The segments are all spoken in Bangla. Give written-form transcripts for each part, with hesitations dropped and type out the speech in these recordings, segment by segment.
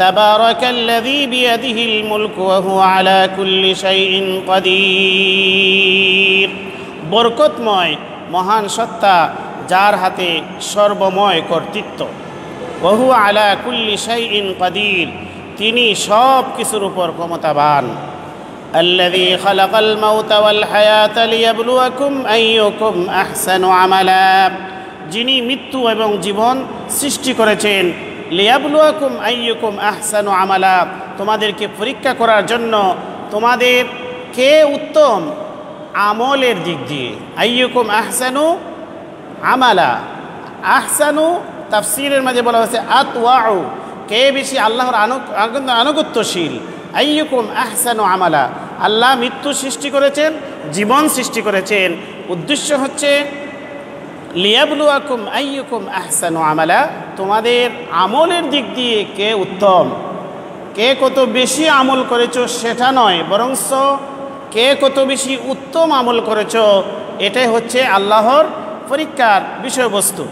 তাবারাকাল্লাযী বিয়াদিহিল মুলকু ওয়া হুয়া আলা কুল্লি শাইইন কাদির। বরকতময় মহান সত্তা, যার হাতে সর্বময় কর্তৃত্ব। ওয়া হুয়া আলা কুল্লি শাইইন কাদির, তিনি সব কিছুর উপর ক্ষমতাবান। আল্লাযী খালাকাল মাউতা ওয়াল হায়াতা লিয়াবলুয়াকুম আইয়ুকুম আহসানু আমালা, যিনি মৃত্যু এবং জীবন সৃষ্টি করেছেন। লিয়াবলুয়াকুম আইয়ুকুম আহসানু আমালা, তোমাদেরকে পরীক্ষা করার জন্য তোমাদের কে উত্তম আমলের দিক দিয়ে। আইয়ুকুম আহসানু আমালা, আহসানু তাফসীরের মাঝে বলা হয়েছে আতওয়াউ, কে বেশি আল্লাহর আনুগত্যশীল। আইয়ুকুম আহসানু আমালা, আল্লাহ মৃত্যু সৃষ্টি করেছেন, জীবন সৃষ্টি করেছেন। উদ্দেশ্য হচ্ছে লিয়াবলুয়াকুম আইয়ুকুম আহসানু আমালা, তোমাদের আমলের দিক দিয়ে কে উত্তম, কে কত বেশি আমল করেছো সেটা নয়, বরঞ্চ কে কত বেশি উত্তম আমল করেছো এটাই হচ্ছে আল্লাহর পরীক্ষার বিষয়বস্তু।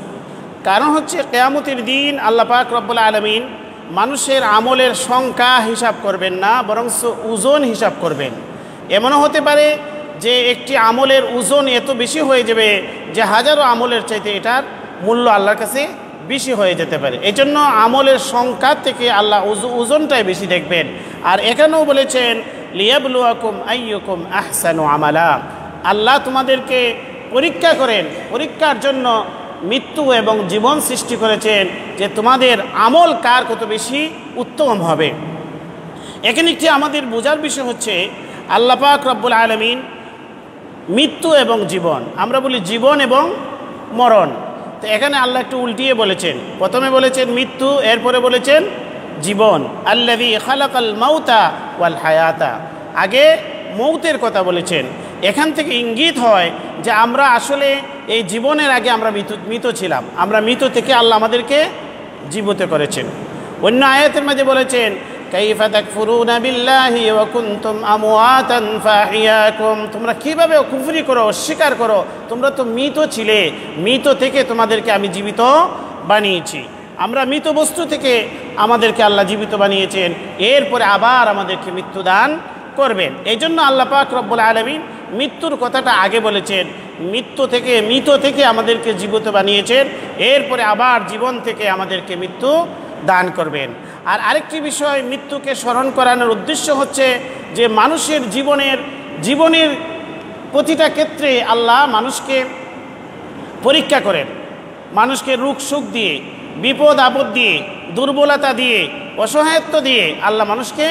কারণ হচ্ছে কিয়ামতের দিন আল্লাহ পাক রব্বুল আলামিন মানুষের আমলের সংখ্যা হিসাব করবেন না, বরঞ্চ ওজন হিসাব করবেন। এমনও হতে পারে যে একটি আমলের ওজন এত বেশি হয়ে যাবে যে হাজারো আমলের চাইতে এটার মূল্য আল্লাহর কাছে বেশি হয়ে যেতে পারে। এই জন্য আমলের সংখ্যা থেকে আল্লাহ ওজনটাই বেশি দেখবেন। আর এখানেও বলেছেন লিয়াবলুয়াকুম আইয়ুকুম আহসানু আমালা, আল্লাহ তোমাদেরকে পরীক্ষা করেন, পরীক্ষার জন্য মৃত্যু এবং জীবন সৃষ্টি করেছেন যে তোমাদের আমল কার কত বেশি উত্তম হবে। এখানে একটি আমাদের বোঝার বিষয় হচ্ছে আল্লাহ পাক রব্বুল আলামিন মৃত্যু এবং জীবন, আমরা বলি জীবন এবং মরণ, তো এখানে আল্লাহ একটু উল্টিয়ে বলেছেন। প্রথমে বলেছেন মৃত্যু, এরপরে বলেছেন জীবন। আল্লাযী খালাকাল মাউতা ওয়াল হায়াতা, আগে মৌতের কথা বলেছেন। এখান থেকে ইঙ্গিত হয় যে আমরা আসলে এই জীবনের আগে আমরা মৃত ছিলাম, আমরা মৃত থেকে আল্লাহ আমাদেরকে জীবিত করেছেন। অন্য আয়াতের মাঝে বলেছেন কাইফা তাকফুরুনা বিল্লাহি ওয়া কুনতুম আমওয়াতান ফাহিয়াকুম, তোমরা কিভাবে কুফরি করো, অস্বীকার করো, তোমরা তো মৃত ছিলে, মৃত থেকে তোমাদেরকে আমি জীবিত বানিয়েছি। আমরা মৃত বস্তু থেকে আমাদেরকে আল্লাহ জীবিত বানিয়েছেন, এরপরে আবার আমাদেরকে মৃত্যু দান করবেন। এই জন্য আল্লাহ পাক রব্বুল আলামিন মৃত্যুর কথাটা আগে বলেছেন, মৃত থেকে আমাদেরকে জীবিত বানিয়েছেন, এরপরে আবার জীবন থেকে আমাদেরকে মৃত্যু দান করবেন। আর আরেকটি বিষয়, মৃত্যুকে স্মরণ করানোর উদ্দেশ্য হচ্ছে যে মানুষের জীবনের প্রতিটা ক্ষেত্রে আল্লাহ মানুষকে পরীক্ষা করেন, মানুষকে রোগ সুখ দিয়ে, বিপদ আপদ দিয়ে, দুর্বলতা দিয়ে, অসহায়ত্ব দিয়ে আল্লাহ মানুষকে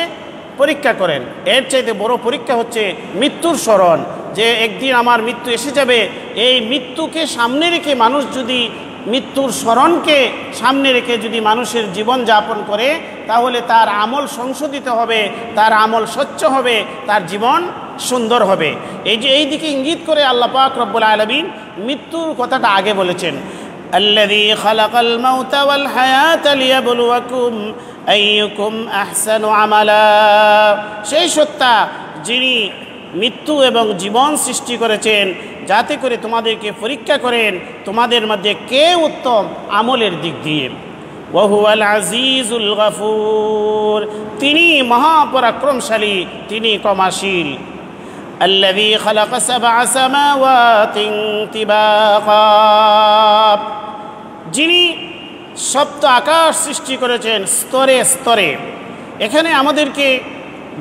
পরীক্ষা করেন। এর চাইতে বড় পরীক্ষা হচ্ছে মৃত্যুর স্মরণ, যে একদিন আমার মৃত্যু এসে যাবে। এই মৃত্যুকে সামনে রেখে মানুষ যদি মৃত্যুর স্মরণকে সামনে রেখে যদি মানুষের জীবন যাপন করে, তাহলে তার আমল সংশোধিত হবে, তার আমল স্বচ্ছ হবে, তার জীবন সুন্দর হবে। এই দিকে ইঙ্গিত করে আল্লাহ পাক রব্বুল আলামিন মৃত্যুর কথাটা আগে বলেছেন। আল্লাযী খালাকাল মাউতা ওয়াল হায়াতা লিয়াবলুয়াকুম আইয়ুকুম আহসানু আমালা, সেই সত্তা যিনি মৃত্যু এবং জীবন সৃষ্টি করেছেন যাতে করে তোমাদেরকে পরীক্ষা করেন তোমাদের মধ্যে কে উত্তম আমলের দিক দিয়ে। ওয়া হুয়াল আজিজুল গফুর, তিনি মহাপরাক্রমশালী, তিনি ক্ষমাশীল। আল্লাযী খালাকা সাবআ সামাওয়াতিন তিবাকা, যিনি সপ্ত আকাশ সৃষ্টি করেছেন স্তরে স্তরে। এখানে আমাদেরকে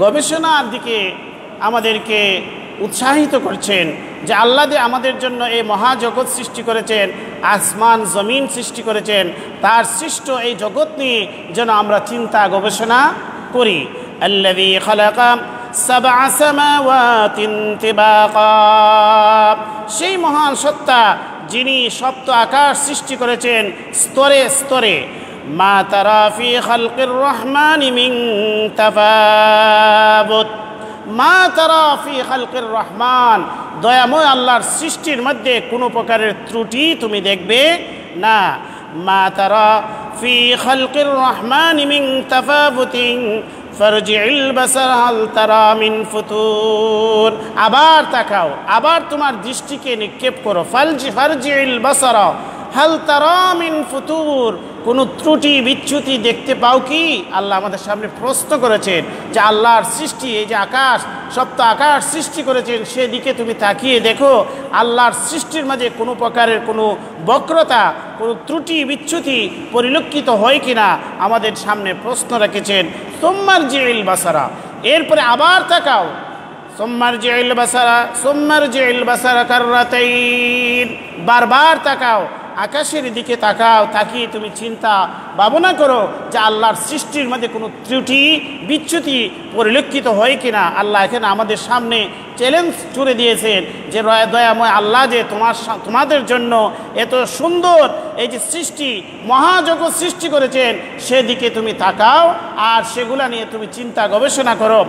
গবেষণার দিকে আমাদেরকে উৎসাহিত করছেন যে আল্লাহ যে আমাদের জন্য এই মহাজগৎ সৃষ্টি করেছেন, আসমান জমিন সৃষ্টি করেছেন, তার সৃষ্ট এই জগৎ নিয়ে যেন আমরা চিন্তা গবেষণা করি। আল্লাযী খালাকা সাবআ সামাওয়াতিন তিবাকা, সেই মহান সত্তা যিনি সপ্ত আকাশ সৃষ্টি করেছেন স্তরে স্তরে। মা তারা ফি খালকির রহমানি মিন তাফাবুত, মা তারা ফি খালকির রহমান, দয়াময় আল্লাহর সৃষ্টির মধ্যে কোনো প্রকারের ত্রুটি তুমি দেখবে না। মা তারা ফি খালকির রহমানি মিন তাফাবুতিন ফারজি'ল বাসার হাল তারা মিন ফুতুর, আবার তাকাও, আবার তোমার দৃষ্টিকে নিক্ষেপ করো। ফারজি'ল বাসারা হাল তারা মিন ফুতুর, কোনো ত্রুটি বিচ্যুতি দেখতে পাও কি? আল্লাহ আমাদের সামনে প্রশ্ন করেছেন যে আল্লাহর সৃষ্টি, এই যে আকাশ, সপ্ত আকাশ সৃষ্টি করেছেন, সেদিকে তুমি তাকিয়ে দেখো আল্লাহর সৃষ্টির মাঝে কোনো প্রকারের কোনো বক্রতা, কোনো ত্রুটি বিচ্যুতি পরিলক্ষিত হয় কিনা আমাদের সামনে প্রশ্ন রেখেছেন। সুম্মারজিউল বাসারা, এরপরে আবার তাকাও, সুম্মারজিউল বাসারা কাররাতাইন, বারবার তাকাও, আকাশের দিকে তাকাও, তাকিয়ে তুমি চিন্তা ভাবনা করো যে আল্লাহর সৃষ্টির মধ্যে কোনো ত্রুটি বিচ্যুতি পরিলক্ষিত হয় কিনা। আল্লাহ এখানে আমাদের সামনে চ্যালেঞ্জ ছুড়ে দিয়েছেন যে দয়াময় আল্লাহ যে তোমাদের জন্য এত সুন্দর এই যে সৃষ্টি, মহাজগৎ সৃষ্টি করেছেন, সেদিকে তুমি তাকাও আর সেগুলা নিয়ে তুমি চিন্তা গবেষণা করো।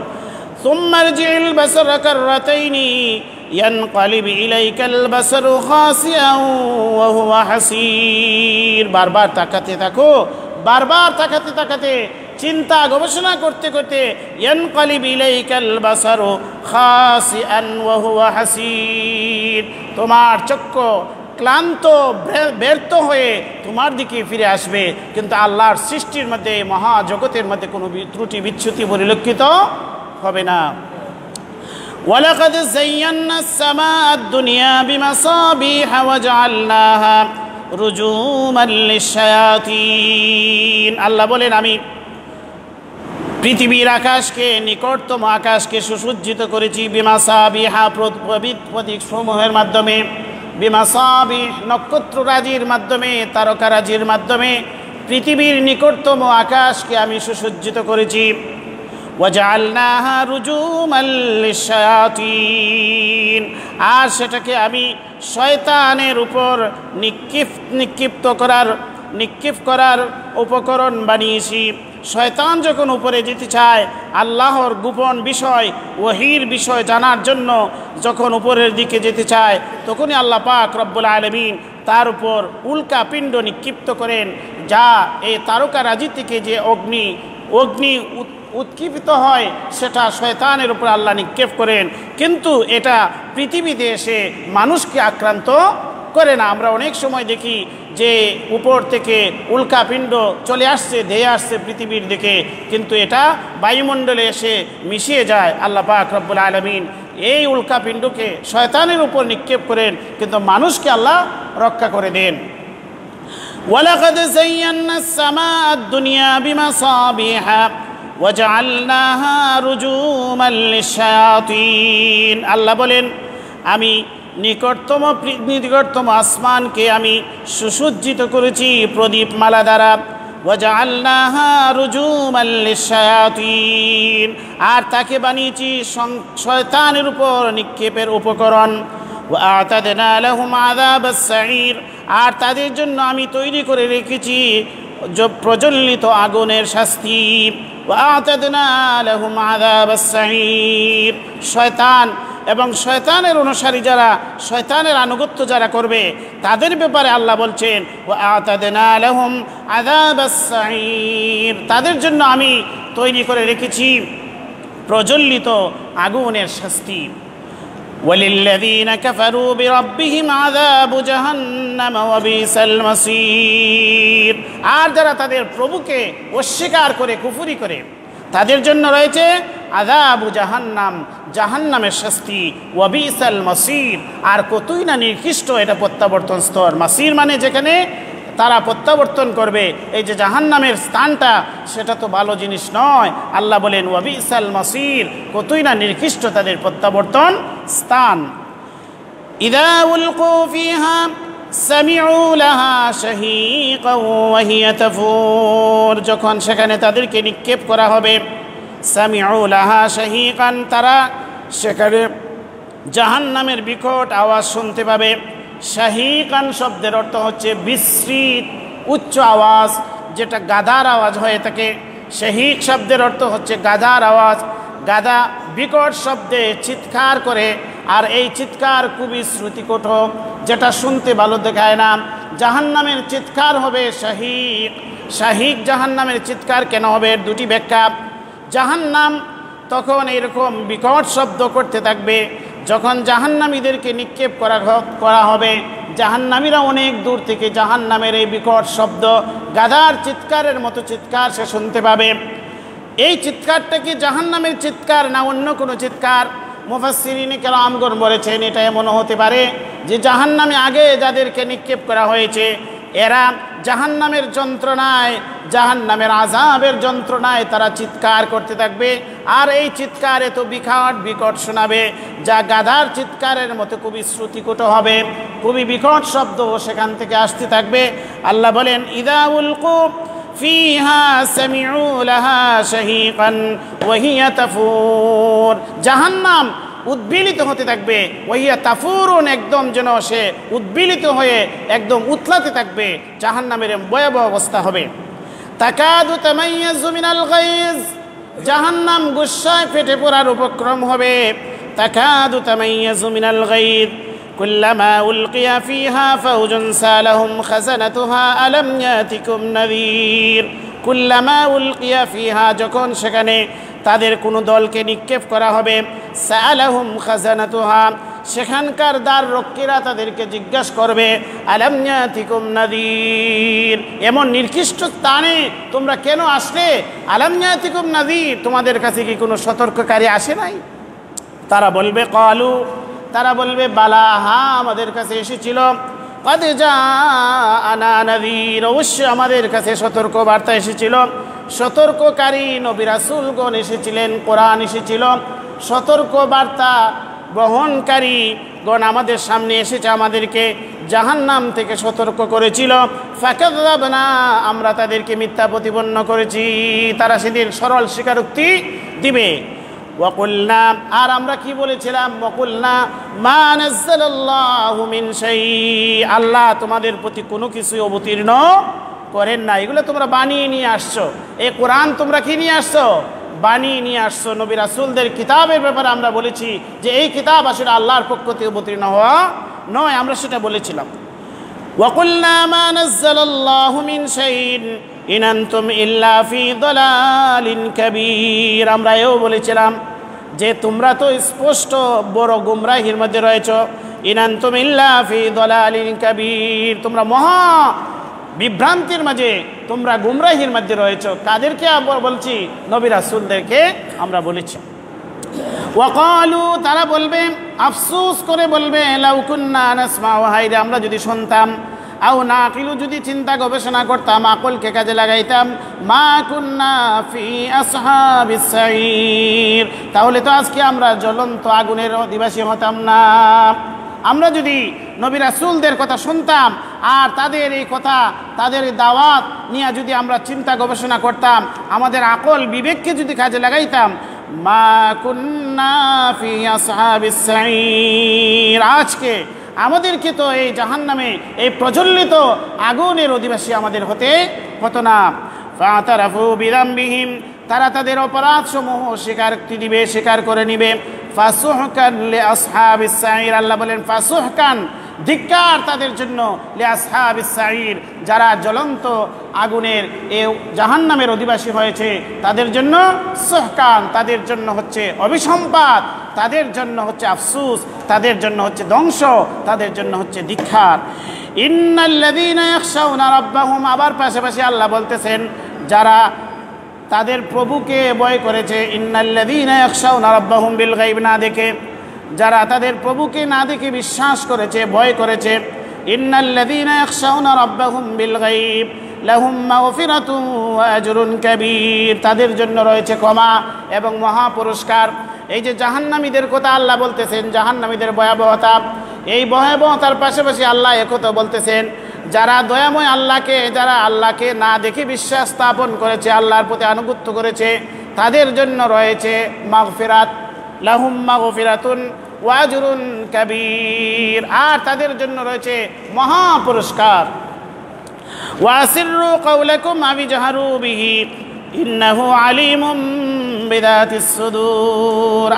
সুম্মারজিউল বাসারা কাররাতাইনি ইয়ানকালিব ইলাইকাল বাসারু খাসিআন ওয়া হুয়া হাসীর, বারবার তাকাতে থাকো, বারবার তাকাতে তাকাতে চিন্তা গবেষণা করতে করতে ইয়ানকালিব ইলাইকাল বাসারু খাসিআন ওয়া হুয়া হাসীর, তোমার চক্ষু ক্লান্ত ব্যর্থ হয়ে তোমার দিকে ফিরে আসবে, কিন্তু আল্লাহর সৃষ্টির মধ্যে, মহাজগতের মধ্যে কোনো ত্রুটি বিচ্যুতি পরিলক্ষিত হবে না। ওয়ালাকাদ যায়্যানাস সামাআদ দুনিয়া বিমাসাবিহা ওয়াজআলনাহা রুজুমান লিশ-শায়াতিন, আল্লাহ বলেন আমি পৃথিবীর আকাশকে, নিকটতম আকাশকে সুসজ্জিত করেছি বিমাসাবিহা, প্রতীক সমূহের মাধ্যমে, বিমাসাবিহ নক্ষত্ররাজির মাধ্যমে, তারকারাজির মাধ্যমে পৃথিবীর নিকটতম আকাশকে আমি সুসজ্জিত করেছি। ওয়াজআলনাহা রুজুমান লিশ-শায়াতিন, আর সেটাকে আমি শয়তানের উপর নিক্ষেপ করার উপকরণ বানিয়েছি। শয়তান যখন উপরে যেতে চায়, আল্লাহর গোপন বিষয়, ওহীর বিষয় জানার জন্য যখন উপরের দিকে যেতে চায়, তখনই আল্লাহ পাক রব্বুল আলামিন তার উপর উল্কা পিণ্ড নিক্ষিপ্ত করেন, যা এই তারকারাজি থেকে যে অগ্নি উৎক্ষিপ্ত হয়, সেটা শয়তানের উপর আল্লাহ নিক্ষেপ করেন, কিন্তু এটা পৃথিবীতে এসে মানুষকে আক্রান্ত করে না। আমরা অনেক সময় দেখি যে উপর থেকে উল্কাপিণ্ড চলে আসছে, ধেয়ে আসছে পৃথিবীর দিকে, কিন্তু এটা বায়ুমণ্ডলে এসে মিশিয়ে যায়। আল্লাহ পাক রব্বুল আলামিন এই উল্কাপিণ্ডকে শয়তানের উপর নিক্ষেপ করেন, কিন্তু মানুষকে আল্লাহ রক্ষা করে দেন। ওয়ালাকাদ যায়্যানাস সামাআদ দুনিয়া বিমাসাবিহা ওয়াজআলনাহা রুজুমান লিশ-শায়াতিন, আল্লাহ বলেন আমি নিকটতম আসমানকে আমি সুসজ্জিত করেছি প্রদীপ মালা দ্বারা। ওয়াজআলনাহা রুজুমান লিশ-শায়াতিন, আর তাকে বানিয়েছি শয়তানের উপর নিক্ষেপের উপকরণ। ওয়া আ'তাদনা লাহুম আযাবাস সাঈর, আর তাদের জন্য আমি তৈরি করে রেখেছি প্রজ্বলিত আগুনের শাস্তি। ওয়া আ'তাদনা লাহুম আযাবাস সাঈর, শয়তান এবং শয়তানের অনুসারী যারা, শয়তানের আনুগত্য যারা করবে, তাদের ব্যাপারে আল্লাহ বলছেন ওয়া আ'তাদনা লাহুম আযাবাস সাঈর, তাদের জন্য আমি তৈরি করে রেখেছি প্রজ্বলিত আগুনের শাস্তি। ওয়ালিল্লাযীনা কাফারু বিরাব্বিহিম আযাবু জাহান্নাম ওয়া বিসাল মাসীর, আর যারা তাদের প্রভুকে অস্বীকার করে, কুফরি করে, তাদের জন্য রয়েছে আযাবু জাহান্নাম, জাহান্নামের শাস্তি। ওয়া বিসাল মাসীর, আর কতই না নিকৃষ্ট এটা প্রত্যাবর্তন স্তর। মাসীর মানে যেখানে তারা প্রত্যাবর্তন করবে, এই যে জাহান্নামের স্থানটা, সেটা তো ভালো জিনিস নয়। আল্লাহ বলেন ওয়া বিসাল মাসীর, কতই না নিকৃষ্ট তাদের প্রত্যাবর্তন স্থান। ইযা উলকু ফিহা সামিউ লাহা শাহীকান ওয়া হিয়া তাফুর, যখন সেখানে তাদেরকে নিক্ষেপ করা হবে, সামিউ লাহা শাহীকান, তারা সেখানে জাহান্নামের বিকট আওয়াজ শুনতে পাবে। শাহীকান শব্দের অর্থ হচ্ছে বিস্মৃত উচ্চ আওয়াজ, যেটা গাধার আওয়াজ হয়ে থাকে। শাহীক শব্দের অর্থ হচ্ছে গাধার আওয়াজ। গাধা বিকট শব্দে চিৎকার করে, আর এই চিৎকার খুবই শ্রুতিকটক, যেটা শুনতে ভালো দেখায় না। জাহান্নামের চিৎকার হবে শাহীক। শাহীক জাহান্নামের চিৎকার কেন হবে, দুটি ব্যাখ্যা। জাহান্নাম তখন এরকম বিকট শব্দ করতে থাকবে যখন জাহান্নামীদেরকে নিক্ষেপ করা হবে, জাহান্নামীরা অনেক দূর থেকে জাহান্নামের এই বিকট শব্দ, গাধার চিৎকারের মতো চিৎকার সে শুনতে পাবে। এই চিৎকারটা কি জাহান্নামের চিৎকার না অন্য কোনো চিৎকার? মুফাসসিরিনে কেরামগণ বলেছেন এটা এমন হতে পারে যে জাহান্নামে আগে যাদেরকে নিক্ষেপ করা হয়েছে এরা জাহান্নামের যন্ত্রণায়, জাহান্নামের আযাবের যন্ত্রণায় তারা চিৎকার করতে থাকবে। আর এই চিৎকার এত বিকট শোনাবে যা গাধার চিৎকারের মতো খুবই শ্রুতিকট হবে, খুবই বিকট শব্দ সেখান থেকে আসতে থাকবে। আল্লাহ বলেন ইযা উলকু ফিহা সামিউ লাহা শাহীকান ওয়া হিয়া তাফুর, জাহান্নাম উদ্বেলিত হতে থাকবে, ওয়াহিয়া তাফুরুন, একদম যেন সে উদ্বেলিত হয়ে একদম উতলাতে থাকবে। জাহান্নামের ভয়াবহ অবস্থা হবে। তাকাদু তামাইয়াজু মিনাল গাইজ, জাহান্নাম গুসায় ফেটে পড়ার উপক্রম হবে। তাকাদু তামাইয়াজু মিনাল গাইজ কুল্লামা উলকিয়া ফিহা ফাওজুন সালাহুম খাজানাতুহা আলাম ইয়াতিকুম নাযীর। কুল্লামা উলকিয়া ফিহা, যখন সেখানে তাদের কোনো দলকে নিক্ষেপ করা হবে, সালাহুম খাজানাতুহা, সেখানকার দ্বার রক্ষীরা তাদেরকে জিজ্ঞাসা করবে আলাম ইয়াতিকুম নাযীর, এমন নির্দিষ্ট স্থানে তোমরা কেন আসলে? আলাম ইয়াতিকুম নাযীর, তোমাদের কাছে কি কোনো সতর্ককারী আসে নাই? তারা বলবে ক্বালু, তারা বলবে বালা, হ্যাঁ আমাদের কাছে এসেছিল। কদ জাআনা নাযীর, অবশ্যই আমাদের কাছে সতর্ক বার্তা এসেছিল, সতর্ককারী নবী রাসূলগণ এসেছিলেন, কোরআন এসেছিল, সতর্ক বার্তা বহনকারী গণ আমাদের সামনে এসেছে, আমাদেরকে জাহান্নাম থেকে সতর্ক করেছিল। ফাকাযাবনা, আমরা তাদেরকে মিথ্যা প্রতিপন্ন করেছি। তারা সেদিন সরল স্বীকারোক্তি দিবে। ওয়াকুলনা, আর আমরা কি বলেছিলাম? ওয়াকুলনা মা নাযালাল্লাহু মিন শাই, আল্লাহ তোমাদের প্রতি কোনো কিছুই অবতীর্ণ করেন না, এগুলো তোমরা বানিয়ে নিয়ে আসছো। এই কোরআন তোমরা কি নিয়ে আসছো? বানিয়ে নিয়ে আসছো। নবী রাসূলদের কিতাবের ব্যাপারে আমরা বলেছি যে এই কিতাব আসলে আল্লাহর পক্ষ থেকে অবতীর্ণ হওয়া নয়, আমরা সেটা বলেছিলাম। ওয়াকুলনা মা নাযালাল্লাহু মিন শাইইন ইন আনতুম ইল্লা ফি দালালিন কাবীর, আমরা এও বলেছিলাম যে তোমরা তো স্পষ্ট বড় গুমরাহির মধ্যে রয়েছো। ইন আনতুম ইল্লা ফি দালালিন কাবীর, তোমরা মহা বিভ্রান্তির মাঝে, তোমরা গুমরাহির মধ্যে রয়েছো। কাদেরকে বলছি? নবী রাসূলদেরকে আমরা বলেছি। ওয়াকালু, তারা বলবে, আফসোস করে বলবে, লাউ কুন্না নাসমাউ, হায়রে আমরা যদি শুনতাম, আও নাকিলু, যদি চিন্তা গবেষণা করতাম, আকলকে কাজে লাগাইতাম, মা কুন্না ফি আসহাবিস সাঈর, তাহলে তো আজকে আমরা জ্বলন্ত আগুনের অধিবাসী হতাম না। আমরা যদি নবী রাসূলদের কথা শুনতাম আর তাদের এই কথা, তাদের দাওয়াত নিয়ে যদি আমরা চিন্তা গবেষণা করতাম, আমাদের আকল বিবেককে যদি কাজে লাগাইতাম, মা কুন্না ফি আসহাবিস সাঈর, আজকে আমাদেরকে তো এই জাহান্নামে, এই প্রজ্বলিত আগুনের অধিবাসী আমাদের হতে হতো না। ফাতারাফু বিযামবিহিম, তারা তাদের অপরাধ সমূহ স্বীকার করে নিবে। ফাসুহকান লিআসহাবিস সাঈর, আল্লাহ বলেন ফাসুহকান, ধিক্কার তাদের জন্য, লিআসহাবিস সাঈর, যারা জ্বলন্ত আগুনের এই জাহান্নামের অধিবাসী হয়েছে তাদের জন্য সুহকান, তাদের জন্য হচ্ছে অভিসম্পাত, তাদের জন্য হচ্ছে আফসোস, তাদের জন্য হচ্ছে ধ্বংস, তাদের জন্য হচ্ছে ধিক্কার। ইন্নাল্লাযীনা ইয়াখশাউনা রাব্বাহুম, আবার পাশাপাশি আল্লাহ বলতেছেন যারা তাদের প্রভুকে ভয় করেছে। ইন্নাল্লাযীনা ইয়াখশাউনা রাব্বাহুম বিল গায়ব, না দেখে, যারা তাদের প্রভুকে না দেখে বিশ্বাস করেছে, ভয় করেছে। ইন্নাল্লাযীনা ইয়াখশাউনা রাব্বাহুম বিল গায়ব লাহুম মাগফিরাতুন ওয়া আজরুন কাবীর, তাদের জন্য রয়েছে ক্ষমা এবং মহা পুরস্কার। এই যে জাহান্নামীদের কথা আল্লাহ বলতেছেন, জাহান্নামীদের ভয়াবহতা, এই ভয়াবহতার পাশাপাশি আল্লাহ একথা বলতেছেন যারা দয়াময় আল্লাহকে, যারা আল্লাহকে না দেখে বিশ্বাস স্থাপন করেছে, আল্লাহর প্রতি আনুগত্য করেছে, তাদের জন্য রয়েছে মাগফিরাত, লাহুম মাগফিরাতুন ওয়া আজরুন কাবীর, আর তাদের জন্য রয়েছে মহা পুরস্কার। ওয়াসিররু কাওলাকুম আও জাহারু বিহি ইন্নাহু আলিমুম বিযাতিস সুদূর,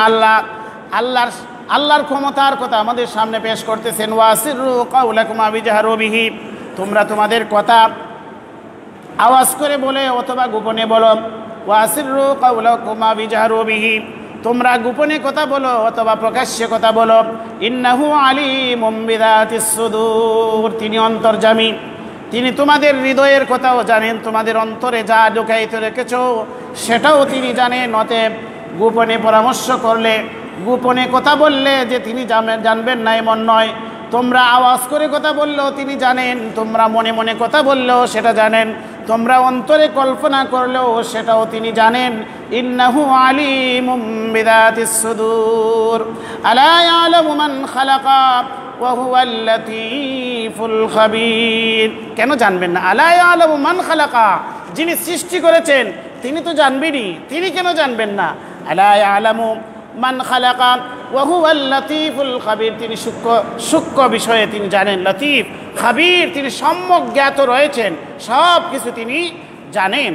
আল্লাহর ক্ষমতার কথা আমাদের সামনে পেশ করতেছেন। ওয়াসিররু কাওলাকুম আও জাহারু বিহি, তোমরা তোমাদের কথা আওয়াজ করে বলে অথবা গোপনে বলো। ওয়াসিররু কাওলাকুম আও জাহারু বিহি, তোমরা গোপনে কথা বলো অথবা প্রকাশ্যে কথা বলো, ইন্নাহু আলিমুম বিযাতিস সুদূর, তিনি অন্তর্যামী, তিনি তোমাদের হৃদয়ের কথাও জানেন, তোমাদের অন্তরে যা ঢুকাইতে রেখেছো সেটাও তিনি জানেন। অতএব গোপনে পরামর্শ করলে, গোপনে কথা বললে যে তিনি জানবেন না এমন নয়, তোমরা আওয়াজ করে কথা বললেও তিনি জানেন, তোমরা মনে মনে কথা বললেও সেটা জানেন, তোমরা অন্তরে কল্পনা করলেও সেটাও তিনি জানেন। ইন্নাহু আলিমুম বিযাতিস সুদূর আলা ইয়ালামু মান খালাকা ওয়া হুয়াল লাতীফুল খাবীর। কেন জানবেন না? আলা ইয়ালামু মান খালাকা, যিনি সৃষ্টি করেছেন তিনি তো জানবেনই, তিনি কেন জানবেন না? আলা ইয়ালামু মান খালাকা ওয়া হুয়াল লাতীফুল খাবীর, তিনি সূক্ষ্ম বিষয়ে তিনি জানেন। লতিফ, খাবীর, তিনি সম্যক জ্ঞাত রয়েছেন, সব কিছু তিনি জানেন।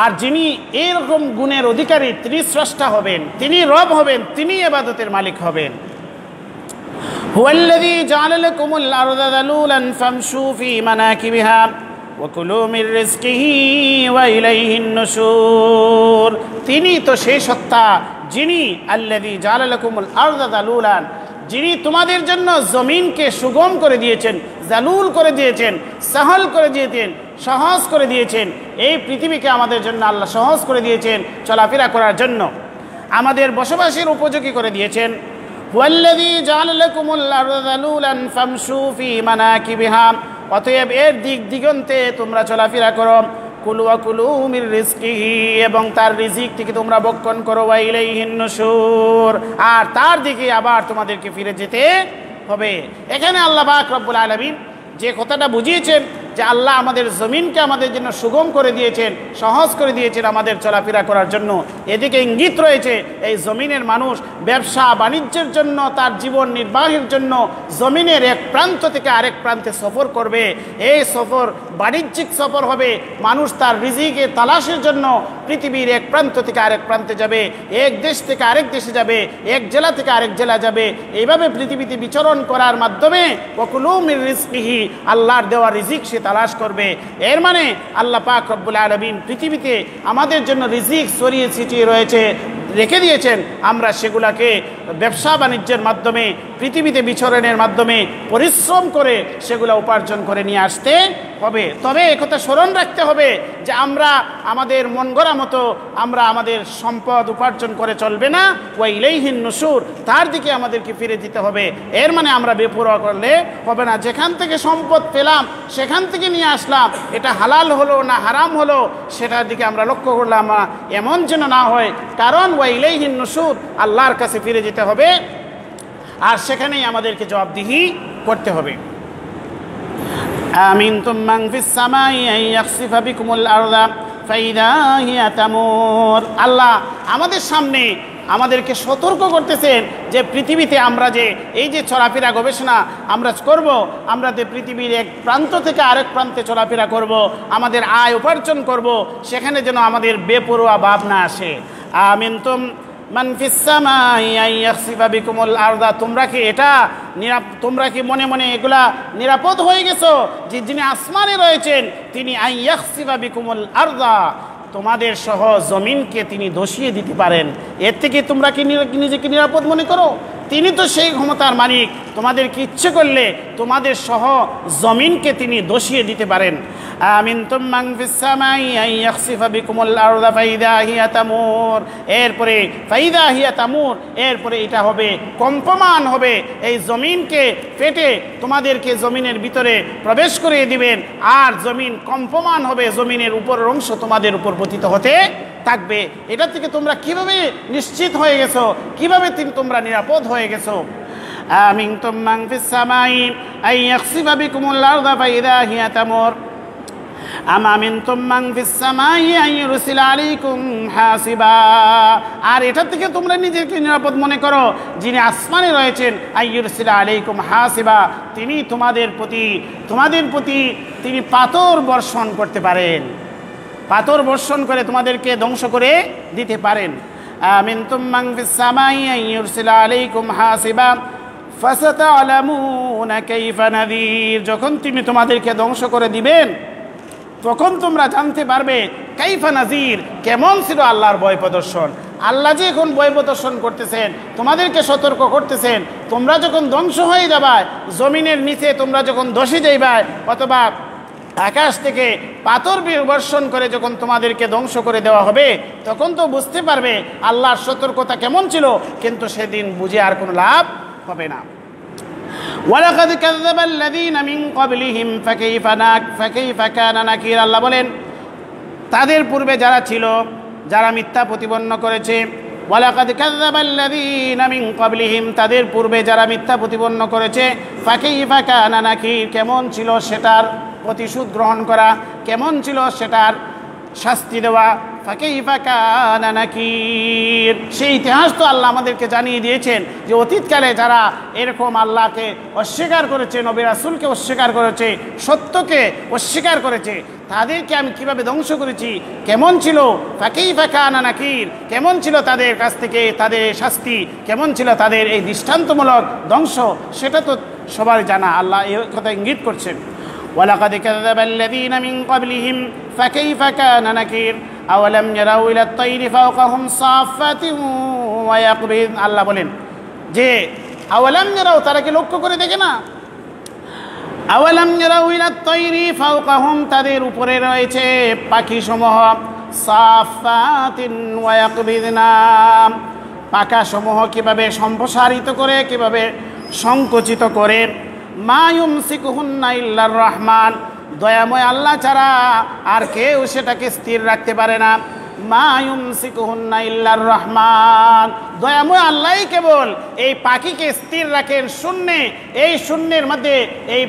আর যিনি এরকম গুণের অধিকারী, তিনি স্রষ্টা হবেন, তিনি রব হবেন, তিনি ইবাদতের মালিক হবেন। হুয়াল্লাযী জাআলা লাকুমুল আরদা যালুলান ফামশু ফি মানাকিবিহা ওয়া কুলু মির রিজকিহি ওয়া ইলাইহিন নুশুর। তিনি তো সেই সত্তা যিনি আল্লাযী জাআলা লাকুমুল আরদা যালুলান, যিনি তোমাদের জন্য জমিনকে সুগম করে দিয়েছেন, জালুল করে দিয়েছেন, সহল করে দিয়েছেন, সহজ করে দিয়েছেন। এই পৃথিবীকে আমাদের জন্য আল্লাহ সহজ করে দিয়েছেন, চলাফেরা করার জন্য আমাদের বসবাসের উপযোগী করে দিয়েছেন। হুয়াল্লাযী জাআলা লাকুমুল আরদা যালুলান ফামশু ফি মানাকিবিহা, অতএব এর দিক দিগন্তে তোমরা চলাফেরা করো। কুলু ওয়া কুলু মির রিজকিহি, এবং তার রিজিক থেকে তোমরা ভক্ষণ করো। ওয়া ইলাইহিন নুশুর, আর তার দিকে আবার তোমাদেরকে ফিরে যেতে হবে। এখানে আল্লাহ পাক রব্বুল আলামিন যে কথাটা বুঝিয়েছেন যে আল্লাহ আমাদের জমিনকে আমাদের জন্য সুগম করে দিয়েছেন, সহজ করে দিয়েছেন আমাদের চলাফেরা করার জন্য, এদিকে ইঙ্গিত রয়েছে এই জমিনের মানুষ ব্যবসা বাণিজ্যের জন্য, তার জীবন নির্বাহের জন্য জমিনের এক প্রান্ত থেকে আরেক প্রান্তে সফর করবে। এই সফর বাণিজ্যিক সফর হবে, মানুষ তার রিজিকে তালাশের জন্য পৃথিবীর এক প্রান্ত থেকে আরেক প্রান্তে যাবে, এক দেশ থেকে আরেক দেশে যাবে, এক জেলা থেকে আরেক জেলা যাবে। এইভাবে পৃথিবীতে বিচরণ করার মাধ্যমে ওয়াকুলু মির রিজকিহি, আল্লাহর দেওয়া রিজিক সে তালাশ করবে। এর মানে আল্লাহ পাক রব্বুল আলামিন পৃথিবীতে আমাদের জন্য রিজিক ছড়িয়ে ছিটিয়ে রয়েছে, রেখে দিয়েছেন। আমরা সেগুলাকে ব্যবসা বাণিজ্যের মাধ্যমে, পৃথিবীতে বিচরণের মাধ্যমে পরিশ্রম করে সেগুলো উপার্জন করে নিয়ে আসতে হবে। তবে একথা স্মরণ রাখতে হবে যে আমরা আমাদের মন গড়া মতো আমরা আমাদের সম্পদ উপার্জন করে চলবে না। ওয়া ইলাইহিন নুশুর, তার দিকে আমাদেরকে ফিরে যেতে হবে। এর মানে আমরা বেপরোয়া করলে হবে না। যেখান থেকে সম্পদ পেলাম সেখান থেকে নিয়ে আসলাম, এটা হালাল হলো না হারাম হলো সেটার দিকে আমরা লক্ষ্য করলাম না, এমন যেন না হয়। কারণ ওয়া ইলাইহিন নুশুর, আল্লাহর কাছে ফিরে যেতে হবে, আর সেখানেই আমাদেরকে জবাবদিহি করতে হবে। আমিনতুম মান ফিস সামাই আন ইয়াখসিফা বিকুমুল আরদা ফাইদা হিয়া তামুর। আল্লাহ আমাদের সামনে আমাদেরকে সতর্ক করতেছেন যে পৃথিবীতে আমরা যে এই যে চলাফেরা গবেষণা আমরা করব, আমরা যে পৃথিবীর এক প্রান্ত থেকে আরেক প্রান্তে চলাফেরা করব, আমাদের আয় উপার্জন করব, সেখানে যেন আমাদের বেপরোয়া ভাব না আসে। আমিনতুম মান ফিস সামাই আন ইয়াখসিফা বিকুমুল আরদা, তোমরা কি মনে মনে এগুলা নিরাপদ হয়ে গেছো যে যিনি আসমানে রয়েছেন তিনি আন ইয়াখসিফা বিকুমুল আরদা, তোমাদের সহ জমিনকে তিনি ধসিয়ে দিতে পারেন। এর থেকে তোমরা কি নিজেকে নিরাপদ মনে করো? তিনি তো সেই ক্ষমতার মালিক, তোমাদেরকে ইচ্ছে করলে তোমাদের সহ জমিনকে তিনি ধসিয়ে দিতে পারেন। আমিনতুম মান ফিস সামাই আন ইয়াখসিফা বিকুমুল আরদা ফাইদা হিয়া তামুর, এরপরে ফাইদা হিয়া তামুর, এরপরে এটা হবে কম্পমান হবে, এই জমিনকে ফেটে তোমাদেরকে জমিনের ভিতরে প্রবেশ করিয়ে দিবেন, আর জমিন কম্পমান হবে, জমিনের উপরের অংশ তোমাদের উপর পতিত হতে থাকবে। এটা থেকে তোমরা কিভাবে নিশ্চিত হয়ে গেছো, কিভাবে তোমরা নিরাপদ হয়ে গেছো? আমিনতুম মান ফিস সামাই আন ইয়াখসিফা বিকুমুল আরদা ফাইদা হিয়া তামুর আম আমিনতুম মান ফিস সামাই আন ইউরসিলা আলাইকুম হাসিবা, আর এটা থেকে তোমরা নিজেকে নিরাপদ মনে করো যিনি আসমানে রয়েছেন। আন ইউরসিলা আলাইকুম হাসিবা, তিনি তোমাদের প্রতি তিনি পাথর বর্ষণ করতে পারেন, পাথর বর্ষণ করে তোমাদেরকে ধ্বংস করে দিতে পারেন। আমিনতুম মান ফিস সামাই আন ইউরসিলা আলাইকুম হাসিবা ফাসাতা'লামুনা কাইফা নাযীর, যখন তিনি তোমাদেরকে ধ্বংস করে দিবেন তখন তোমরা জানতে পারবে কাইফা নাযীর, কেমন ছিল আল্লাহর ভয় প্রদর্শন। আল্লাহ যে এখন ভয় প্রদর্শন করতেছেন, তোমাদেরকে সতর্ক করতেছেন, তোমরা যখন ধ্বংস হয়ে যাবা, জমিনের নিচে তোমরা যখন ধসে যাইবা, অথবা আকাশ থেকে পাথর বর্ষণ করে যখন তোমাদেরকে ধ্বংস করে দেওয়া হবে, তখন তো বুঝতে পারবে আল্লাহর সতর্কতা কেমন ছিল। কিন্তু সেদিন বুঝে আর কোনো লাভ হবে না। ওয়ালাকাদ কাযাযাবাল্লাযীনা মিন ক্বাবলিহিম ফাকাইফা কানা নাকির। আল্লাহ বলেন, তাদের পূর্বে যারা ছিল, যারা মিথ্যা প্রতিপন্ন করেছে, ওয়ালাকাদ কাযাযাবাল্লাযীনা মিন ক্বাবলিহিম, তাদের পূর্বে যারা মিথ্যা প্রতিপন্ন করেছে, ফাকাইফা কানা নাকির, কেমন ছিল সেটার প্রতিশোধ গ্রহণ করা, কেমন ছিল সেটার শাস্তি দেওয়া। ফাকাইফা কানা নাকির, সেই ইতিহাস তো আল্লাহ আমাদেরকে জানিয়ে দিয়েছেন যে অতীতকালে যারা এরকম আল্লাহকে অস্বীকার করেছে, নবী রাসূলকে অস্বীকার করেছে, সত্যকে অস্বীকার করেছে, তাদেরকে আমি কিভাবে ধ্বংস করেছি, কেমন ছিল। ফাকাইফা কানা নাকির, কেমন ছিল তাদের কাছ থেকে তাদের শাস্তি, কেমন ছিল তাদের এই দৃষ্টান্তমূলক ধ্বংস, সেটা তো সবার জানা। আল্লাহ এই কথা ইঙ্গিত করছেন, ওয়ালাকাদ কাযাযাবাল্লাযীনা মিন ক্বাবলিহিম ফাকাইফা কানা নাকির আওয়ালাম ইয়ারাউ ইলাত তায়রি ফাওকাহুম সাফাতিন ওয়া ইয়াকবিদ। আল্লাহ বলেন যে আওয়ালাম ইয়ারাউ, তারা কি লক্ষ্য করে দেখে না? আওয়ালাম ইয়ারাউ ইলাত তায়রি ফাওকাহুম, তাদের উপরে রয়েছে পাখিসমূহ, সাফাতিন ওয়া ইয়াকবিদনা, পাখাসমূহ কিভাবে সম্প্রসারিত করে, কিভাবে সংকুচিত করে। মা ইউমসিকুহুন্না ইল্লার রহমান, দয়াময় আল্লাহ ছাড়া আর কেউ সেটাকে স্থির রাখতে পারে না। মা ইউমসিকুহুন্না ইল্লার রহমান, দয়াময় আল্লাহই কেবল এই পাখিকে স্থির রাখেন শূন্যে। এই শূন্যের মধ্যে, এই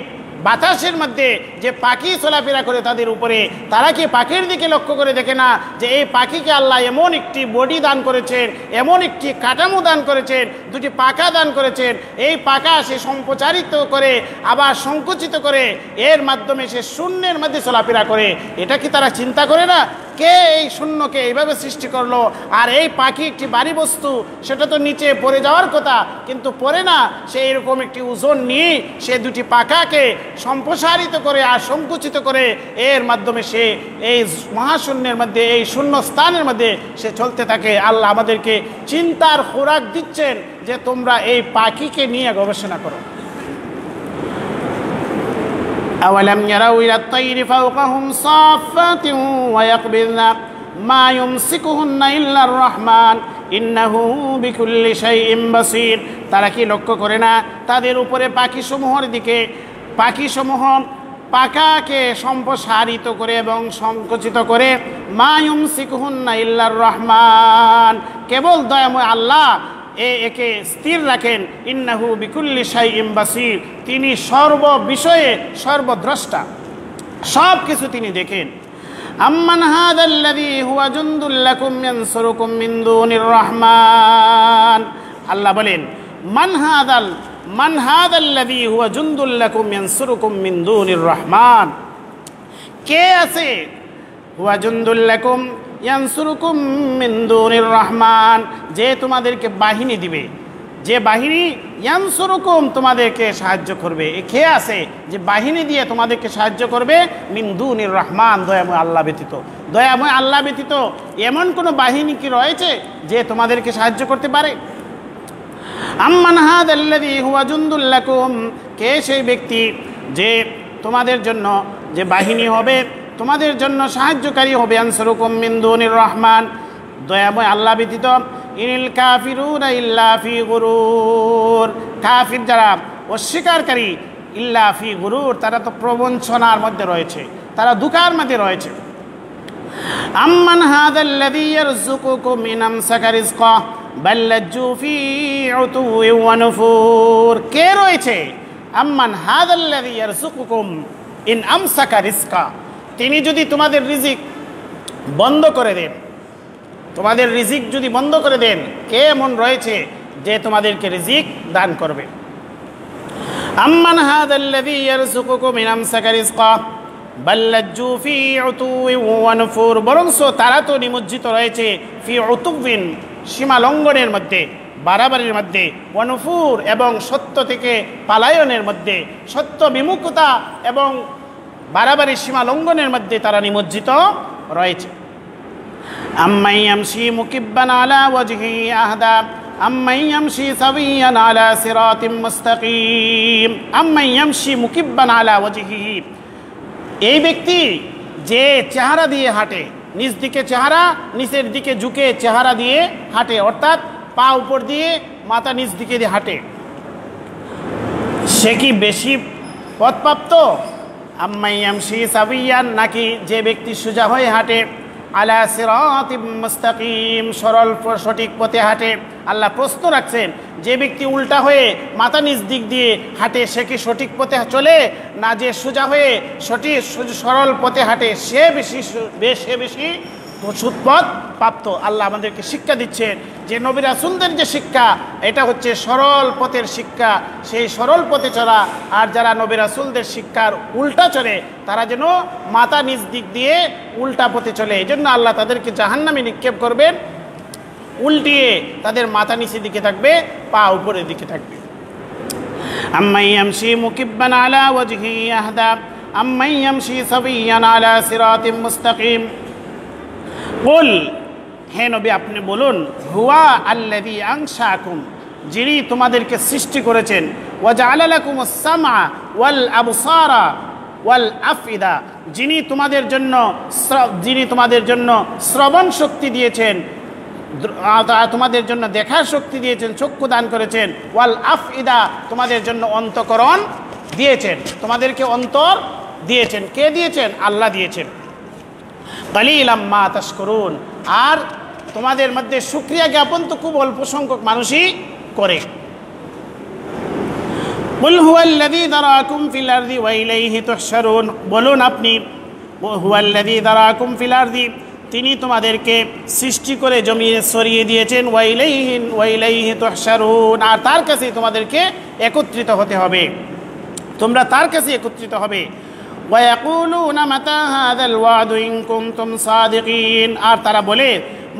বাতাসের মধ্যে যে পাখি চলাফেরা করে তাদের উপরে, তারা কি পাখির দিকে লক্ষ্য করে দেখে না যে এই পাখিকে আল্লাহ এমন একটি বডি দান করেছেন, এমন একটি কাঠামো দান করেছেন, দুটি পাখা দান করেছেন। এই পাখা সে সম্প্রচারিত করে আবার সংকুচিত করে, এর মাধ্যমে সে শূন্যের মধ্যে চলাফেরা করে। এটা কি তারা চিন্তা করে না? কে এই শূন্যকে এইভাবে সৃষ্টি করলো? আর এই পাখি একটি ভারী বস্তু, সেটা তো নিচে পড়ে যাওয়ার কথা, কিন্তু পড়ে না। সে এরকম একটি ওজন নিয়ে সে দুটি পাখাকে সম্প্রসারিত করে আর সংকুচিত করে, এর মাধ্যমে সে এই মহাশূন্যের মধ্যে, এই শূন্য স্থানের মধ্যে সে চলতে থাকে। আল্লাহ আমাদেরকে চিন্তার খোরাক দিচ্ছেন যে তোমরা এই পাখিকে নিয়ে গবেষণা করো। আওয়ালাম ইয়ারাউ ইলাত তায়রি ফাওকাহুম সাফাতিন ওয়া ইয়াকবিদনা মা ইউমসিকুহুন্না ইল্লার রহমান ইন্নাহু বিকুল্লি শাইইন বাসীর। তারা কি লক্ষ্য করে না তাদের উপরে পাখিসমূহের দিকে? পাখিসমূহ পাখাকে সম্প্রসারিত করে এবং সংকুচিত করে, মা ইউমসিকুহুন্না ইল্লার রহমান, কেবল দয়াময় আল্লাহ একে স্থির রাখেন। ইন্নাহু বিকুল্লি শাইইন বাসীর, তিনি সর্ব বিষয়ে সর্বদ্রষ্টা, সব কিছু তিনি দেখেন। আম্মান হাযাল্লাযী হুয়া জুনদুল লাকুম ইয়ানসুরুকুম মিন দুনির রহমান। আল্লাহ বলেন, মান হাযাল্লাযী হুয়া জুনদুল লাকুম ইয়ানসুরুকুম মিন দুনির রহমান, কে আছে? হুয়া জুনদুল লাকুম ইয়ানসুরুকুম মিন দুনির রহমান, যে তোমাদেরকে বাহিনী দিবে, যে বাহিনী ইয়ানসুরুকুম তোমাদেরকে সাহায্য করবে। কে আছে যে বাহিনী দিয়ে তোমাদেরকে সাহায্য করবে? মিন দুনির রহমান, দয়াময় আল্লাহ ব্যতীত। দয়াময় আল্লাহ ব্যতীত এমন কোনো বাহিনী কি রয়েছে যে তোমাদেরকে সাহায্য করতে পারে? আম্মান হাযাল্লাযী হুয়া জুনদুল লাকুম, কে সেই ব্যক্তি যে তোমাদের জন্য যে বাহিনী হবে, তোমাদের জন্য সাহায্যকারী হবে। আনসুরুকুম মিন দুনির রহমান, দয়াময় আল্লাহ ব্যতীত। ইনিল কাফিরুনা ইল্লা ফি গুরুর, কাফির যারা অস্বীকারী, ইল্লা ফি গুরুর, তারা তো প্রবঞ্চনার মধ্যে রয়েছে, তারা ধোঁকার মধ্যে রয়েছে। আম্মান হাযাল্লাযী ইয়ারযুকুকুম মিন আমসাকা রিজকা বাল লাজ্জু ফি উতুওয়িন ওয়া নুফুর, কে রয়েছে? আম্মান হাযাল্লাযী ইয়ারযুকুকুম ইন আমসাকা রিজকা, তিনি যদি তোমাদের রিজিক বন্ধ করে দেন, তোমাদের রিজিক যদি বন্ধ করে দেন, কে এমন রয়েছে যে তোমাদেরকে রিজিক দান করবে? আম্মান হাযাল্লাযী ইয়ারযুকুকুম মিন আমসাকা রিজকা বাল লাজ্জু ফি উতুওয়িন ওয়া নুফুর, বরংস তারা তো নিমজ্জিত রয়েছে ফি উতুওয়িন, সীমা লঙ্ঘনের মধ্যে, বাড়াবাড়ির মধ্যে, ওয়া নুফুর, এবং সত্য থেকে পালায়নের মধ্যে, সত্য বিমুখতা এবং বাড়াবাড়ি সীমা লঙ্ঘনের মধ্যে তারা নিমজ্জিত রয়েছে। আম্মান ইয়ামশি মুকিব্বান আলা ওয়াজহিহি আহদা আম্মান ইয়ামশি সাবিয়ান আলা সিরাতিম মুস্তাকিম। আম্মান ইয়ামশি মুকিব্বান আলা ওয়াজহিহি, এই ব্যক্তি যে চেহারা দিয়ে হাঁটে, নিচ দিকে চেহারা, নিচের দিকে ঝুঁকে চেহারা দিয়ে হাঁটে, অর্থাৎ পা উপর দিয়ে মাথা নিচ দিকে দিয়ে হাঁটে, সে কি বেশি পথপ্রাপ্ত? আম্মান ইয়ামশি সাবিয়ান, নাকি যে ব্যক্তি সোজা হয়ে হাঁটে, আলা সিরাতিম মুস্তাকিম, সরল সঠিক পথে হাঁটে। আল্লাহ প্রশ্ন রাখছেন, যে ব্যক্তি উল্টা হয়ে মাথা নিচ দিক দিয়ে হাঁটে সে কি সঠিক পথে চলে, না যে সোজা হয়ে সঠিক সরল পথে হাঁটে সে বেশি সুৎপথ প্রাপ্ত? আল্লাহ আমাদেরকে শিক্ষা দিচ্ছেন যে নবী রাসূলদের যে শিক্ষা, এটা হচ্ছে সরল পথের শিক্ষা, সেই সরল পথে চলা। আর যারা নবী রাসূলদের শিক্ষার উল্টা চলে তারা যেন মাথা নিচ দিক দিয়ে উল্টা পথে চলে। এই জন্য আল্লাহ তাদেরকে জাহান্নামে নিক্ষেপ করবেন, উল্টিয়ে তাদের মাথা নিচের দিকে থাকবে, পা উপরের দিকে থাকবে। আম্মান ইয়ামশি মুকিব্বান আলা ওয়াজহিহি আহদা আম্মান ইয়ামশি সাবিয়ান আলা সিরাতিম মুস্তাকিম। বল, হে নবী আপনি বলুন, হুয়া আল্লাযী আনশাকুম, যিনি তোমাদেরকে সৃষ্টি করেছেন, ওয়া জাআলা লাকুমুস সামআ ওয়াল আবসারা ওয়াল আফইদা, যিনি তোমাদের জন্য শ্রবণ শক্তি দিয়েছেন, তোমাদের জন্য দেখার শক্তি দিয়েছেন, চক্ষু দান করেছেন, ওয়াল আফইদা, তোমাদের জন্য অন্তঃকরণ দিয়েছেন, তোমাদেরকে অন্তর দিয়েছেন। কে দিয়েছেন? আল্লাহ দিয়েছেন। কালিলাম মা তাশকুরুন, আর তোমাদের মধ্যে শুকরিয়া জ্ঞাপন তো খুব অল্প সংখ্যক মানুষই করে। কুল হুয়াল্লাযী দারাকুম ফিল আরদি ওয়া ইলাইহি তুহশারুন, বলুন আপনি, হুয়াল্লাযী দারাকুম ফিল আরদি, তিনি তোমাদেরকে সৃষ্টি করে জমিনে ছড়িয়ে দিয়েছেন, ওয়া ইলাইহি তুহশারুন, আর তার কাছেই তোমাদেরকে একত্রিত হতে হবে, তোমরা তার কাছে একত্রিত হবে। ওয়ায়াকুলুনা মাতা হাযাল ওয়াদু ইন কুনতুম সাদিকিন, আর তারা বলে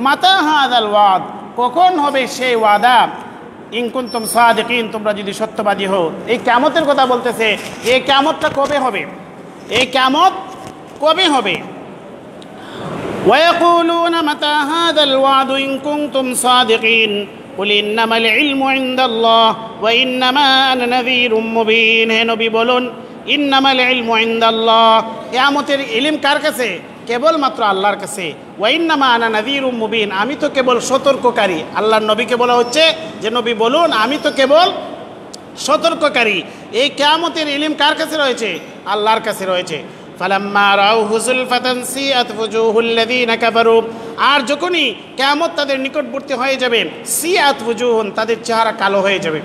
মাতা হাযাল ওয়াদ, কখন হবে সেই ওয়াদা, ইন কুনতুম সাদিকিন, তোমরা যদি সত্যবাদী হও। এই কিয়ামতের কথা বলতেছে, এই কিয়ামতটা কবে হবে, এই কিয়ামত কবে হবে? ওয়ায়াকুলুনা মাতা হাযাল ওয়াদু ইন কুনতুম সাদিকিন কুল ইন্নামাল ইলমু ইনদাল্লাহ ওয়া ইন্নামা আনা নাযীরুম মুবিন। হে নবী বলুন, ইন্নামাল ইলমু ইনদাল্লাহ, কিয়ামতের ইলম কার কাছে? কেবলমাত্র আল্লাহর কাছে। ওয়া ইন্নামা আনা নাযীরুম মুবিন, আমি তো কেবল সতর্ককারী। আল্লাহর নবীকে বলা হচ্ছে যে নবী বলুন আমি তো কেবল সতর্ককারী। এই কিয়ামতের ইলম কার কাছে রয়েছে? আল্লাহর কাছে রয়েছে। ফালাম্মা রাউহু যুলফাতান সিআত ওয়ুজুহুল লাযীনা কাফারু, আর যখনই কিয়ামত তাদের নিকটবর্তী হয়ে যাবে, সিআত ওয়ুজুহুন, তাদের চেহারা কালো হয়ে যাবে।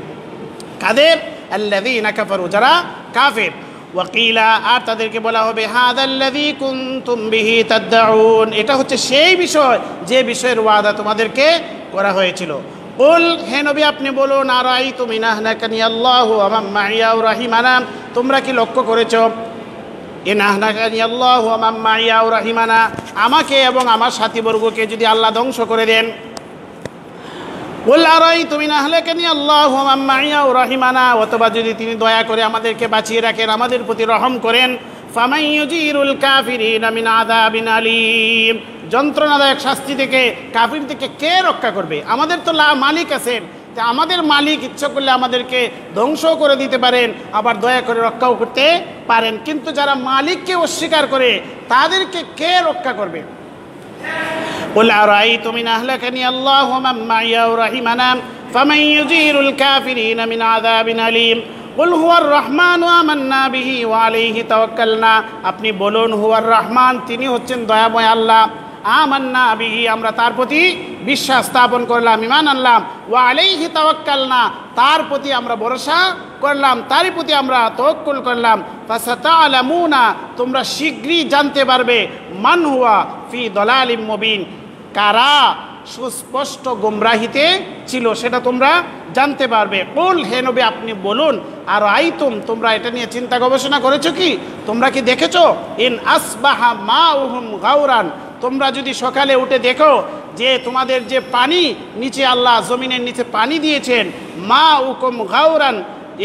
কাদের? আল্লাযীনা কাফারু, যারা কাফের। ওয়াকিলা, আর তাদেরকে বলা হবে হাযাল্লাযী কুনতুম বিহি তাদউন, এটা হচ্ছে সেই বিষয় যে বিষয়ের ওয়াদা তোমাদেরকে করা হয়েছিল। কুল, হে নবী আপনি বলুন, আরাআইতুম ইন আহলাকানি আল্লাহু ওয়া মান মাইয়া ওয়া রাহিমানা, তোমরা কি লক্ষ্য করেছো, ইন আহলাকানি আল্লাহু ওয়া মান মাইয়া ওয়া রাহিমানা, আমাকে এবং আমার সাথীবর্গকে যদি আল্লাহ ধ্বংস করে দেন, কুল আরাআইতুম ইন আহলাকানি আল্লাহু ওয়া মান মাইয়া ওয়া রাহিমানা, অথবা যদি তিনি দয়া করে আমাদেরকে বাঁচিয়ে রাখেন, আমাদের প্রতি রহম করেন, ফামান ইউজিরুল কাফিরিনা মিন আযাবিন আলীম, যন্ত্রণাদায়ক শাস্তি থেকে কাফির থেকে কে রক্ষা করবে? আমাদের তো মালিক আছেন, তা আমাদের মালিক ইচ্ছা করলে আমাদেরকে ধ্বংস করে দিতে পারেন, আবার দয়া করে রক্ষাও করতে পারেন, কিন্তু যারা মালিককে অস্বীকার করে তাদেরকে কে রক্ষা করবে? কুল আরাআইতুম ইন আহলাকানি আল্লাহু ওয়া মান মাইয়া ওয়া রাহিমানা ফামান ইউজিরুল কাফিরিনা মিন আযাবিন আলীম কুল হুয়ার রহমান আমান্না বিহি ওয়া আলাইহি তাওয়াক্কালনা, আপনি বলুন হুয়ার রহমান, তিনি হচ্ছেন দয়াময় আল্লাহ, আমান্না বিহি, আমরা তার প্রতি বিশ্বাস স্থাপন করলাম, ঈমান আনলাম, ওয়া আলাইহি তাওয়াক্কালনা, তার প্রতি আমরা ভরসা করলাম, তারই প্রতি আমরা তাওয়াক্কুল করলাম। ফাসাতা'লামুনা, তোমরা শীঘ্রই জানতে পারবে, মান হুয়া ফি দালালিম মুবিন, কারা সুস্পষ্ট গোমরাহিতে ছিল সেটা তোমরা জানতে পারবে। কুল, হে নবী আপনি বলুন, আর আইতুম, তোমরা এটা নিয়ে চিন্তা গবেষণা করেছো কি? তোমরা কি দেখেছো? ইন আসবাহা মাউহুম গাওরান, তোমরা যদি সকালে উঠে দেখো যে তোমাদের যে পানি নিচে, আল্লাহ জমিনের নিচে পানি দিয়েছেন, মাউকুম গাওরান,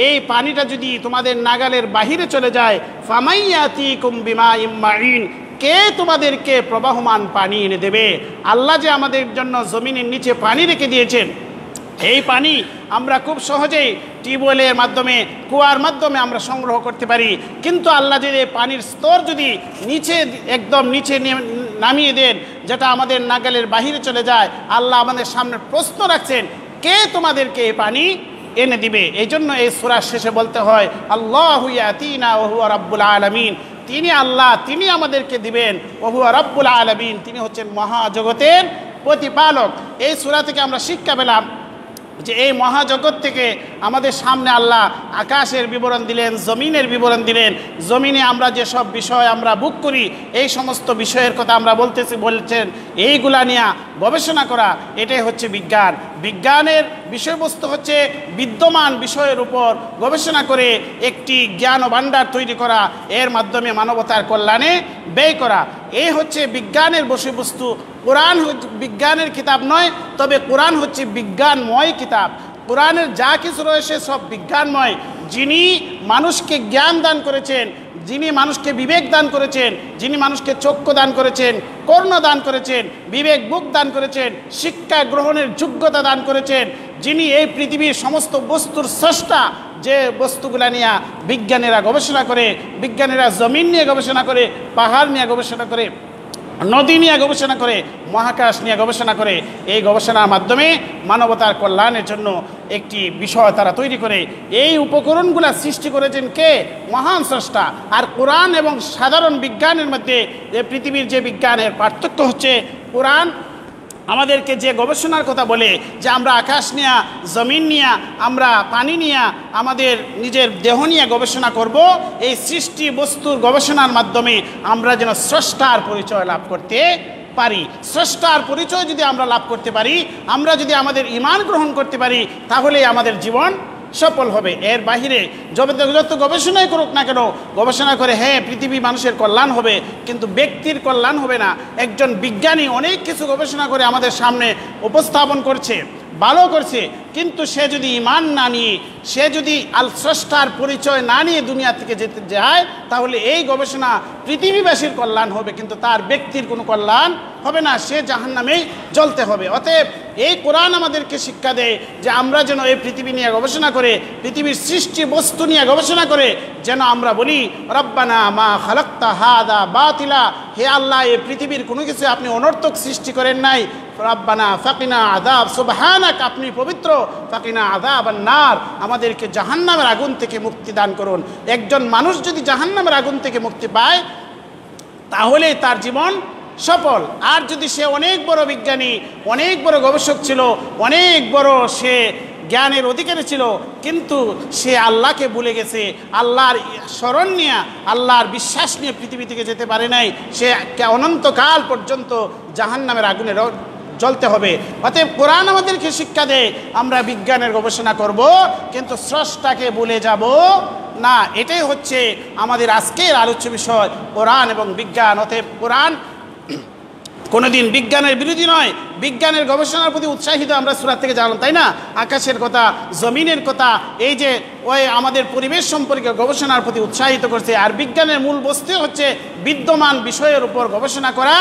এই পানিটা যদি তোমাদের নাগালের বাহিরে চলে যায়, ফামাইয়াতিকুম বিমাইম মাইন, কে তোমাদেরকে প্রবাহমান পানি এনে দেবে? আল্লাহ যে আমাদের জন্য জমিনের নিচে পানি রেখে দিয়েছেন, এই পানি আমরা খুব সহজেই টিউবওয়েলের মাধ্যমে, কুয়ার মাধ্যমে আমরা সংগ্রহ করতে পারি। কিন্তু আল্লাহ যদি পানির স্তর যদি নিচে, একদম নিচে নামিয়ে দেন, যেটা আমাদের নাগালের বাহিরে চলে যায়, আল্লাহ আমাদের সামনে প্রশ্ন রাখছেন, কে তোমাদেরকে এই পানি এনে দিবে? এই জন্য এই সূরার শেষে বলতে হয়, আল্লাহু ইয়াতিনা ওয়া হুয়া রাব্বুল আলামিন। তিনি আল্লাহ, তিনি আমাদেরকে দিবেন। ওয়া হুয়া রাব্বুল আলামিন, তিনি হচ্ছেন মহাজগতের প্রতিপালক। এই সূরা থেকে আমরা শিক্ষা পেলাম যে এই মহাজগৎ থেকে আমাদের সামনে আল্লাহ আকাশের বিবরণ দিলেন, জমিনের বিবরণ দিলেন। জমিনে আমরা যেসব বিষয় আমরা ভোগ করি, এই সমস্ত বিষয়ের কথা আমরা বলছেন এইগুলা নিয়ে গবেষণা করা, এটাই হচ্ছে বিজ্ঞান। বিজ্ঞানের বিষয়বস্তু হচ্ছে বিদ্যমান বিষয়ের উপর গবেষণা করে একটি জ্ঞান ভাণ্ডার তৈরি করা, এর মাধ্যমে মানবতার কল্যাণে ব্যয় করা। এই হচ্ছে বিজ্ঞানের বিষয়বস্তু। কোরআন বিজ্ঞানের কিতাব নয়, তবে কোরআন হচ্ছে বিজ্ঞানময় কিতাব। কোরআনের যা কিছু রয়েছে সব বিজ্ঞানময়। যিনি মানুষকে জ্ঞান দান করেছেন, যিনি মানুষকে বিবেক দান করেছেন, যিনি মানুষকে চক্ষু দান করেছেন, কর্ণ দান করেছেন, বিবেক বুক দান করেছেন, শিক্ষা গ্রহণের যোগ্যতা দান করেছেন, যিনি এই পৃথিবীর সমস্ত বস্তুর স্রষ্টা, যে বস্তুগুলা নিয়ে বিজ্ঞানীরা গবেষণা করে, বিজ্ঞানীরা জমিন নিয়ে গবেষণা করে, পাহাড় নিয়ে গবেষণা করে, নদী নিয়ে গবেষণা করে, মহাকাশ নিয়ে গবেষণা করে, এই গবেষণার মাধ্যমে মানবতার কল্যাণের জন্য একটি বিষয় তারা তৈরি করে। এই উপকরণগুলো সৃষ্টি করেছেন কে? মহান স্রষ্টা। আর কোরআন এবং সাধারণ বিজ্ঞানের মধ্যে পৃথিবীর যে বিজ্ঞানের পার্থক্য হচ্ছে, কোরআন আমাদেরকে যে গবেষণার কথা বলে যে আমরা আকাশ নিয়ে, জমিন নিয়ে, আমরা পানি নিয়ে, আমাদের নিজের দেহ নিয়ে গবেষণা করব, এই সৃষ্টি বস্তুর গবেষণার মাধ্যমে আমরা যেন স্রষ্টার পরিচয় লাভ করতে পারি। স্রষ্টার পরিচয় যদি আমরা লাভ করতে পারি, আমরা যদি আমাদের ঈমান গ্রহণ করতে পারি, তাহলেই আমাদের জীবন সফল হবে। এর বাহিরে যত গবেষণাই করুক না কেন, গবেষণা করে হ্যাঁ পৃথিবী মানুষের কল্যাণ হবে, কিন্তু ব্যক্তির কল্যাণ হবে না। একজন বিজ্ঞানী অনেক কিছু গবেষণা করে আমাদের সামনে উপস্থাপন করছে, ভালো করছে, কিন্তু সে যদি ঈমান না নিয়ে, সে যদি আল স্রষ্টার পরিচয় না নিয়ে দুনিয়া থেকে যেতে যায়, তাহলে এই গবেষণা পৃথিবীবাসীর কল্যাণ হবে, কিন্তু তার ব্যক্তির কোনো কল্যাণ হবে না, সে জাহান্নামেই জ্বলতে হবে। অতএব এই কোরআন আমাদেরকে শিক্ষা দেয় যে আমরা যেন এই পৃথিবী নিয়ে গবেষণা করে, পৃথিবীর সৃষ্টি বস্তু নিয়ে গবেষণা করে যেন আমরা বলি, রব্বানা মা খালাক্তা হাদা বাতিলা, হে আল্লাহ, এই পৃথিবীর কোনো কিছু আপনি অনর্থক সৃষ্টি করেন নাই। রব্বানা ফাকিনা আযাব, সুবহানাক, আপনি পবিত্র, ফাকিনা আযাবান নার, আমাদেরকে জাহান্নামের আগুন থেকে মুক্তি দান করুন। একজন মানুষ যদি জাহান্নামের আগুন থেকে মুক্তি পায়, তাহলে তার জীবন সফল। আর যদি সে অনেক বড় বিজ্ঞানী, অনেক বড় গবেষক ছিল, অনেক বড় সে জ্ঞানের অধিকারী ছিল, কিন্তু সে আল্লাহকে ভুলে গেছে, আল্লাহর স্মরণ নিয়ে, আল্লাহর বিশ্বাস নিয়ে পৃথিবী থেকে যেতে পারে নাই, সে অনন্তকাল পর্যন্ত জাহান্নামের আগুনে জ্বলতে হবে। অতএব কোরআন আমাদেরকে শিক্ষা দেয় আমরা বিজ্ঞানের গবেষণা করব, কিন্তু স্রষ্টাকে ভুলে যাব না। এটাই হচ্ছে আমাদের আজকের আলোচ্য বিষয়, কোরআন এবং বিজ্ঞান। অতএব কোরআন কোনোদিন বিজ্ঞানের বিরোধী নয়, বিজ্ঞানের গবেষণার প্রতি উৎসাহিত আমরা সূরা থেকে জানলাম, তাই না? আকাশের কথা, জমিনের কথা, এই যে ওই আমাদের পরিবেশ সম্পর্কে গবেষণার প্রতি উৎসাহিত করছে। আর বিজ্ঞানের মূল বস্তু হচ্ছে বিদ্যমান বিষয়ের উপর গবেষণা করা,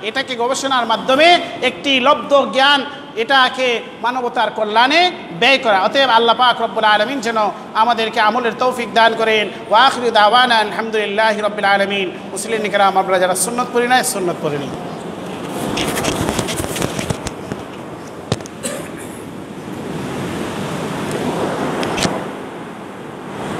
এটাকে গবেষণার মাধ্যমে একটি লব্ধ জ্ঞান, এটাকে মানবতার কল্যাণে ব্যয় করা। অতএব আল্লাহ পাক রব্বুল আলামিন যেন আমাদেরকে আমলের তৌফিক দান করেন। ওয়া আখিরু দাওয়ানা আলহামদুলিল্লাহি রাব্বিল আলামিন। মুসলিম কিরাম, আমরা যারা সুন্নাত পড়ি না, সুন্নাত পড়ি।